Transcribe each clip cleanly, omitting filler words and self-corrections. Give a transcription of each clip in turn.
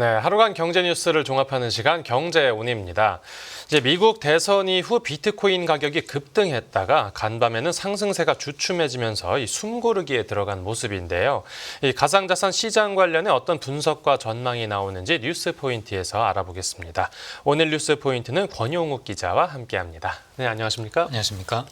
네, 하루간 경제 뉴스를 종합하는 시간 경제온입니다. 이제 미국 대선 이후 비트코인 가격이 급등했다가 간밤에는 상승세가 주춤해지면서 이 숨고르기에 들어간 모습인데요. 이 가상자산 시장 관련해 어떤 분석과 전망이 나오는지 뉴스 포인트에서 알아보겠습니다. 오늘 뉴스 포인트는 권용욱 기자와 함께합니다. 네, 안녕하십니까? 안녕하십니까?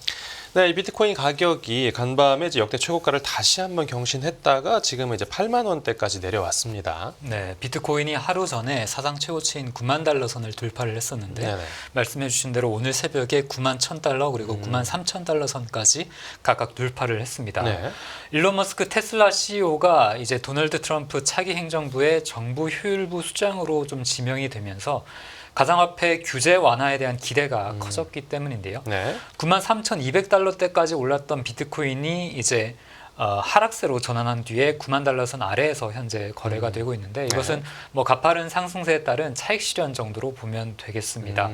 네, 이 비트코인 가격이 간밤에 이제 역대 최고가를 다시 한번 경신했다가 지금은 이제 8만 원대까지 내려왔습니다. 네, 비트코인이 하루 전에 사상 최고치인 9만 달러 선을 돌파를 했었는데 네네. 말씀해주신 대로 오늘 새벽에 9만 1,000달러 그리고 9만 3천 달러 선까지 각각 돌파를 했습니다. 네. 일론 머스크 테슬라 CEO가 이제 도널드 트럼프 차기 행정부의 정부 효율부 수장으로 좀 지명이 되면서 가상화폐 규제 완화에 대한 기대가 커졌기 때문인데요. 네. 9만 3,200달러대까지 올랐던 비트코인이 이제 하락세로 전환한 뒤에 9만 달러 선 아래에서 현재 거래가 되고 있는데 이것은 뭐 가파른 상승세에 따른 차익 실현 정도로 보면 되겠습니다.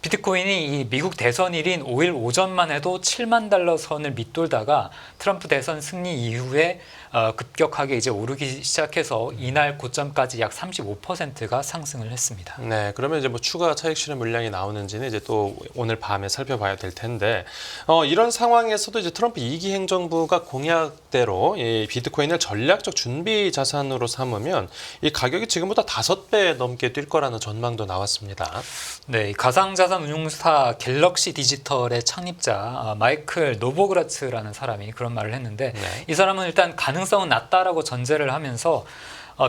비트코인이 이 미국 대선일인 5일 오전만 해도 7만 달러 선을 밑돌다가 트럼프 대선 승리 이후에 급격하게 이제 오르기 시작해서 이날 고점까지 약 35%가 상승을 했습니다. 네, 그러면 이제 뭐 추가 차익 실현 물량이 나오는지는 이제 또 오늘 밤에 살펴봐야 될 텐데 이런 상황에서도 이제 트럼프 2기 행정부가 공약대로 이 비트코인을 전략적 준비 자산으로 삼으면 이 가격이 지금보다 5배 넘게 뛸 거라는 전망도 나왔습니다. 네, 가상자산 운용사 갤럭시 디지털의 창립자 마이클 노보그라츠라는 사람이 그런 말을 했는데 네. 이 사람은 일단 가능성은 낮다라고 전제를 하면서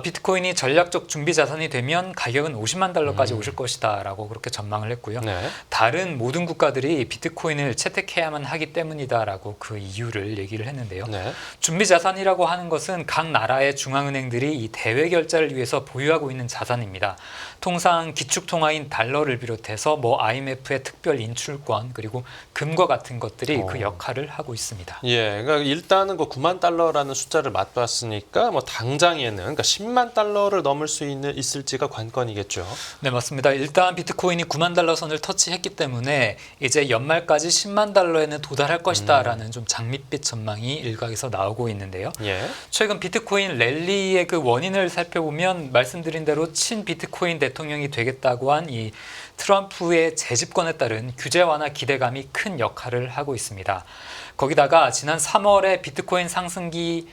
비트코인이 전략적 준비 자산이 되면 가격은 50만 달러까지 오실 것이다라고 그렇게 전망을 했고요. 네. 다른 모든 국가들이 비트코인을 채택해야만 하기 때문이다라고 그 이유를 얘기를 했는데요. 네. 준비 자산이라고 하는 것은 각 나라의 중앙은행들이 이 대외 결제를 위해서 보유하고 있는 자산입니다. 통상 기축통화인 달러를 비롯해서 뭐 IMF의 특별 인출권 그리고 금과 같은 것들이 그 역할을 하고 있습니다. 예, 그러니까 일단은 그 9만 달러라는 숫자를 맞봤으니까 뭐 당장에는 그러니까 10만 달러를 넘을 수 있을지가 관건이겠죠. 네, 맞습니다. 일단 비트코인이 9만 달러 선을 터치했기 때문에 이제 연말까지 10만 달러에는 도달할 것이다라는 좀 장밋빛 전망이 일각에서 나오고 있는데요. 예. 최근 비트코인 랠리의 그 원인을 살펴보면 말씀드린 대로 친 비트코인 대통령이 되겠다고 한 이 트럼프의 재집권에 따른 규제 완화 기대감이 큰 역할을 하고 있습니다. 거기다가 지난 3월에 비트코인 상승기에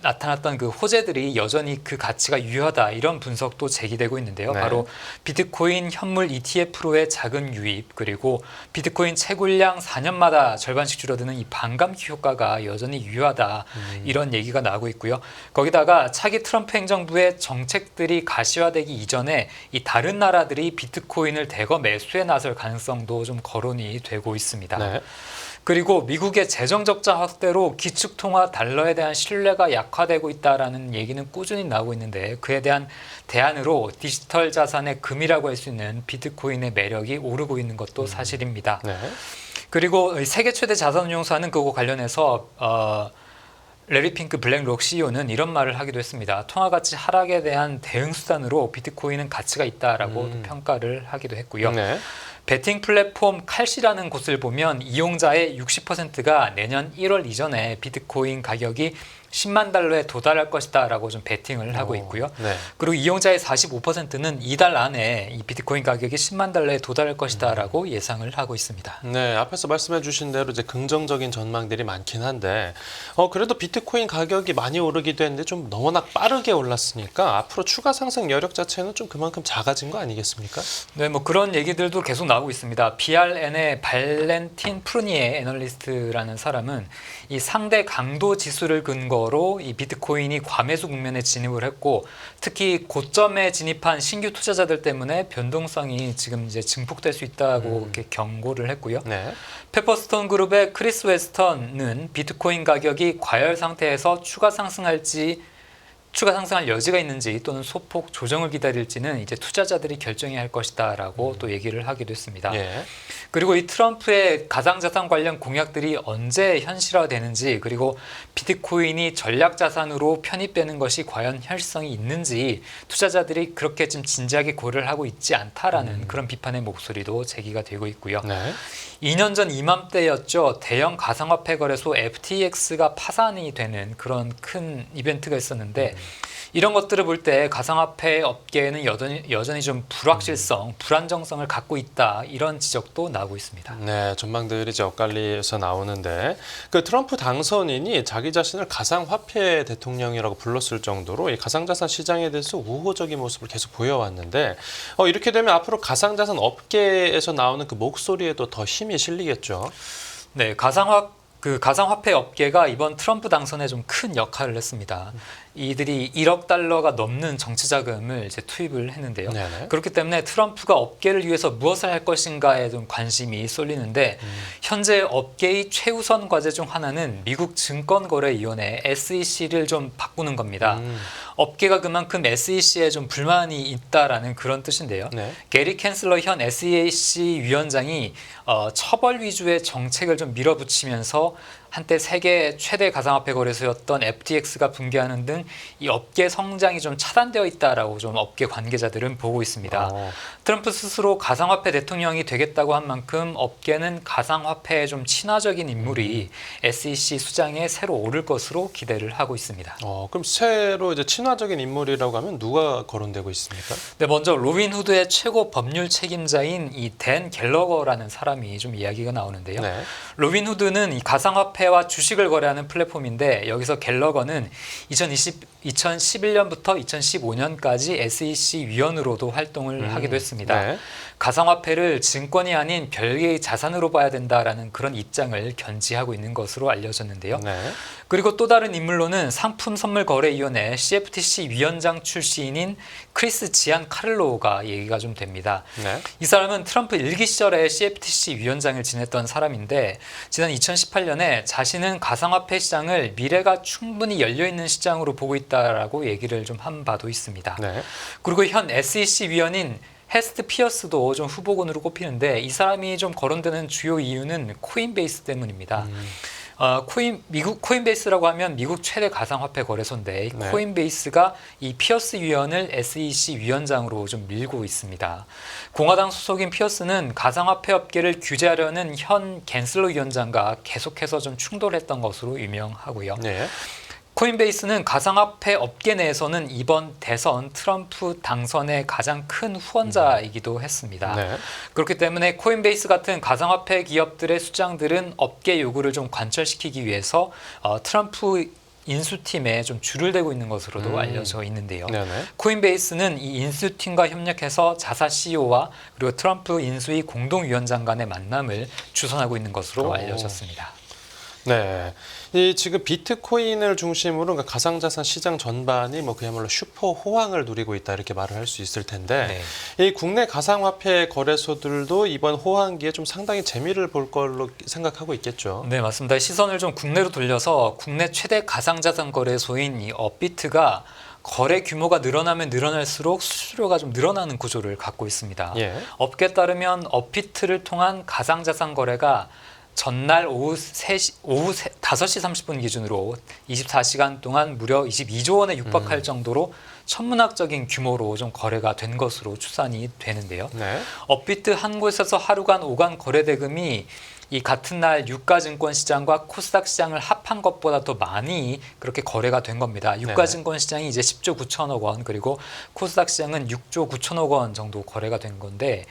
나타났던 그 호재들이 여전히 그 가치가 유효하다 이런 분석도 제기되고 있는데요. 네. 바로 비트코인 현물 ETF로의 자금 유입 그리고 비트코인 채굴량 4년마다 절반씩 줄어드는 이 반감기 효과가 여전히 유효하다 이런 얘기가 나오고 있고요. 거기다가 차기 트럼프 행정부의 정책들이 가시화되기 이전에 이 다른 나라들이 비트코인을 대거 매수해 나설 가능성도 좀 거론이 되고 있습니다. 네. 그리고 미국의 재정 적자 확대로 기축통화 달러에 대한 신뢰가 약화되고 있다라는 얘기는 꾸준히 나오고 있는데 그에 대한 대안으로 디지털 자산의 금이라고 할 수 있는 비트코인의 매력이 오르고 있는 것도 사실입니다. 네. 그리고 세계 최대 자산운용사는 그거 관련해서 레리 핑크 블랙록 CEO는 이런 말을 하기도 했습니다. 통화가치 하락에 대한 대응 수단으로 비트코인은 가치가 있다라고 평가를 하기도 했고요. 네. 베팅 플랫폼 칼시라는 곳을 보면 이용자의 60%가 내년 1월 이전에 비트코인 가격이 10만 달러에 도달할 것이다 라고 좀 베팅을 하고 있고요. 네. 그리고 이용자의 45%는 이달 안에 이 비트코인 가격이 10만 달러에 도달할 것이다 라고 예상을 하고 있습니다. 네, 앞에서 말씀해 주신 대로 이제 긍정적인 전망들이 많긴 한데 그래도 비트코인 가격이 많이 오르기도 했는데 좀 너무나 빠르게 올랐으니까 앞으로 추가 상승 여력 자체는 좀 그만큼 작아진 거 아니겠습니까? 네, 뭐 그런 얘기들도 계속 나오고 있습니다. BRN의 발렌틴 프루니에 애널리스트라는 사람은 이 상대 강도 지수를 근거로 이 비트코인이 과매수 국면에 진입을 했고 특히 고점에 진입한 신규 투자자들 때문에 변동성이 지금 이제 증폭될 수 있다고 이렇게 경고를 했고요. 네. 페퍼스톤 그룹의 크리스 웨스턴은 비트코인 가격이 과열 상태에서 추가 상승할 여지가 있는지 또는 소폭 조정을 기다릴지는 이제 투자자들이 결정해야 할 것이다라고 또 얘기를 하기도 했습니다. 예. 그리고 이 트럼프의 가상자산 관련 공약들이 언제 현실화되는지 그리고 비트코인이 전략자산으로 편입되는 것이 과연 현실성이 있는지 투자자들이 그렇게 좀 진지하게 고려를 하고 있지 않다라는 그런 비판의 목소리도 제기가 되고 있고요. 네. 2년 전 이맘때였죠. 대형 가상화폐 거래소 FTX가 파산이 되는 그런 큰 이벤트가 있었는데 이런 것들을 볼 때 가상화폐 업계에는 여전히 좀 불확실성, 불안정성을 갖고 있다 이런 지적도 나오고 있습니다. 네, 전망들이 이제 엇갈려서 나오는데 그 트럼프 당선인이 자기 자신을 가상화폐 대통령이라고 불렀을 정도로 이 가상자산 시장에 대해서 우호적인 모습을 계속 보여왔는데 이렇게 되면 앞으로 가상자산 업계에서 나오는 그 목소리에도 더 힘이 실리겠죠. 네, 가상화폐 업계가 이번 트럼프 당선에 좀 큰 역할을 했습니다. 이들이 1억 달러가 넘는 정치 자금을 이제 투입을 했는데요. 네네. 그렇기 때문에 트럼프가 업계를 위해서 무엇을 할 것인가에 좀 관심이 쏠리는데 현재 업계의 최우선 과제 중 하나는 미국 증권거래위원회 SEC를 좀 바꾸는 겁니다. 업계가 그만큼 SEC에 좀 불만이 있다라는 그런 뜻인데요. 네. 게리 캔슬러 현 SEC 위원장이 처벌 위주의 정책을 좀 밀어붙이면서 한때 세계 최대 가상화폐 거래소였던 FTX가 붕괴하는 등 이 업계 성장이 좀 차단되어 있다라고 좀 업계 관계자들은 보고 있습니다. 트럼프 스스로 가상화폐 대통령이 되겠다고 한 만큼 업계는 가상화폐에 좀 친화적인 인물이 SEC 수장에 새로 오를 것으로 기대를 하고 있습니다. 그럼 새로 이제 친화적인 인물이라고 하면 누가 거론되고 있습니까? 네, 먼저 로빈후드의 최고 법률 책임자인 이 댄 갤러거라는 사람이 좀 이야기가 나오는데요. 네. 로빈후드는 이 가상화폐와 주식을 거래하는 플랫폼인데 여기서 갤러거는 2011년부터 2015년까지 SEC 위원으로도 활동을 하기도 했습니다. 네. 가상화폐를 증권이 아닌 별개의 자산으로 봐야 된다라는 그런 입장을 견지하고 있는 것으로 알려졌는데요. 네. 그리고 또 다른 인물로는 상품선물거래위원회 CFTC 위원장 출신인 크리스 지안 카를로가 얘기가 좀 됩니다. 네. 이 사람은 트럼프 일기 시절에 CFTC 위원장을 지냈던 사람인데 지난 2018년에 자신은 가상화폐 시장을 미래가 충분히 열려있는 시장으로 보고 있다라고 얘기를 좀 한 바도 있습니다. 네. 그리고 현 SEC 위원인 헤스트 피어스도 좀 후보군으로 꼽히는데 이 사람이 좀 거론되는 주요 이유는 코인베이스 때문입니다. 미국 코인베이스라고 하면 미국 최대 가상화폐 거래소인데 네. 코인베이스가 이 피어스 위원을 SEC 위원장으로 좀 밀고 있습니다. 공화당 소속인 피어스는 가상화폐 업계를 규제하려는 현 갠슬러 위원장과 계속해서 좀 충돌했던 것으로 유명하고요. 네. 코인베이스는 가상화폐 업계 내에서는 이번 대선 트럼프 당선의 가장 큰 후원자이기도 했습니다. 네. 그렇기 때문에 코인베이스 같은 가상화폐 기업들의 수장들은 업계 요구를 좀 관철시키기 위해서 트럼프 인수팀에 좀 줄을 대고 있는 것으로도 알려져 있는데요. 네네. 코인베이스는 이 인수팀과 협력해서 자사 CEO와 그리고 트럼프 인수위 공동위원장 간의 만남을 주선하고 있는 것으로 알려졌습니다. 네, 이 지금 비트코인을 중심으로 그러니까 가상자산 시장 전반이 뭐 그야말로 슈퍼 호황을 누리고 있다 이렇게 말을 할 수 있을 텐데 이 국내 가상화폐 거래소들도 이번 호황기에 좀 상당히 재미를 볼 걸로 생각하고 있겠죠. 네, 맞습니다. 시선을 좀 국내로 돌려서 국내 최대 가상자산 거래소인 이 업비트가 거래 규모가 늘어나면 늘어날수록 수수료가 좀 늘어나는 구조를 갖고 있습니다. 예. 업계에 따르면 업비트를 통한 가상자산 거래가 전날 오후 5시 30분 기준으로 24시간 동안 무려 22조 원에 육박할 정도로 천문학적인 규모로 좀 거래가 된 것으로 추산이 되는데요. 네. 업비트 한 곳에서 하루간 오간 거래 대금이 이 같은 날 유가증권 시장과 코스닥 시장을 합한 것보다 더 많이 그렇게 거래가 된 겁니다. 유가증권 시장이 이제 10조 9천억 원 그리고 코스닥 시장은 6조 9천억 원 정도 거래가 된 건데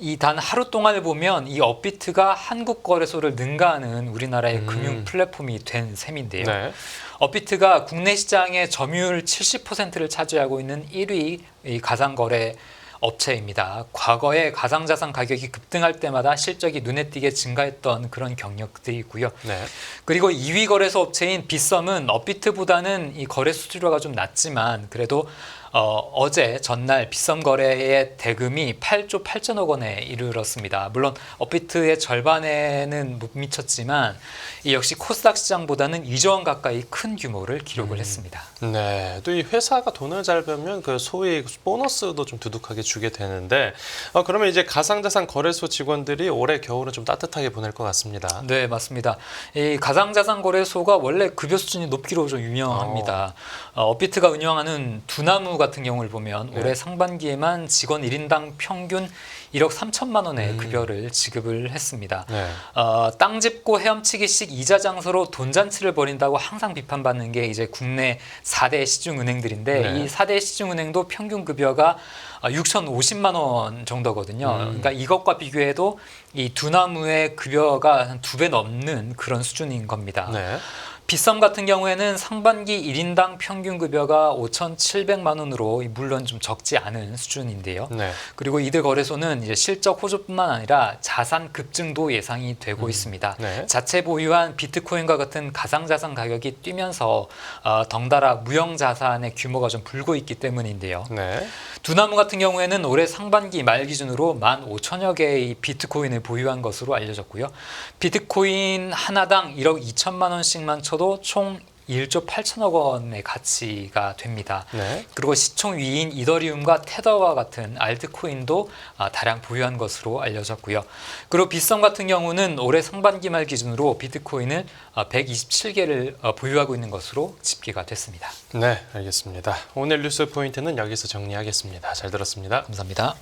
이 단 하루 동안을 보면 이 업비트가 한국 거래소를 능가하는 우리나라의 금융 플랫폼이 된 셈인데요. 네. 업비트가 국내 시장의 점유율 70%를 차지하고 있는 1위 이 가상거래 업체입니다. 과거에 가상자산 가격이 급등할 때마다 실적이 눈에 띄게 증가했던 그런 경력들이 있고요. 네. 그리고 2위 거래소 업체인 빗썸은 업비트보다는 이 거래 수수료가 좀 낮지만 그래도 어제 전날 빗썸 거래의 대금이 8조 8천억 원에 이르렀습니다. 물론 업비트의 절반에는 못 미쳤지만 이 역시 코스닥 시장보다는 2조 원 가까이 큰 규모를 기록을 했습니다. 네, 또 이 회사가 돈을 잘 벌면 그 소위 보너스도 좀 두둑하게 주게 되는데 그러면 이제 가상자산 거래소 직원들이 올해 겨울은 좀 따뜻하게 보낼 것 같습니다. 네, 맞습니다. 이 가상자산 거래소가 원래 급여 수준이 높기로 좀 유명합니다. 업비트가 운영하는 두나무 같은 경우를 보면 네. 올해 상반기에만 직원 1인당 평균 1억 3천만 원의 음. 급여를 지급을 했습니다. 네. 땅 짚고 헤엄치기식 이자 장소로 돈잔치를 벌인다고 항상 비판받는 게 이제 국내 4대 시중은행들인데 네. 이 4대 시중은행도 평균 급여가 6,050만 원 정도거든요. 그러니까 이것과 비교해도 이 두나무의 급여가 한 2배 넘는 그런 수준인 겁니다. 네. 빗썸 같은 경우에는 상반기 1인당 평균 급여가 5,700만 원으로 물론 좀 적지 않은 수준인데요. 네. 그리고 이들 거래소는 이제 실적 호조뿐만 아니라 자산 급증도 예상이 되고 있습니다. 네. 자체 보유한 비트코인과 같은 가상자산 가격이 뛰면서 덩달아 무형 자산의 규모가 좀 불고 있기 때문인데요. 네. 두나무 같은 경우에는 올해 상반기 말 기준으로 15,000여 개의 비트코인을 보유한 것으로 알려졌고요. 비트코인 하나당 1억 2천만 원씩만 쳐도 총 1조 8천억 원의 가치가 됩니다. 네. 그리고 시총 위인 이더리움과 테더와 같은 알트코인도 다량 보유한 것으로 알려졌고요. 그리고 빗썸 같은 경우는 올해 상반기 말 기준으로 비트코인을 127개를 보유하고 있는 것으로 집계가 됐습니다. 네, 알겠습니다. 오늘 뉴스 포인트는 여기서 정리하겠습니다. 잘 들었습니다. 감사합니다.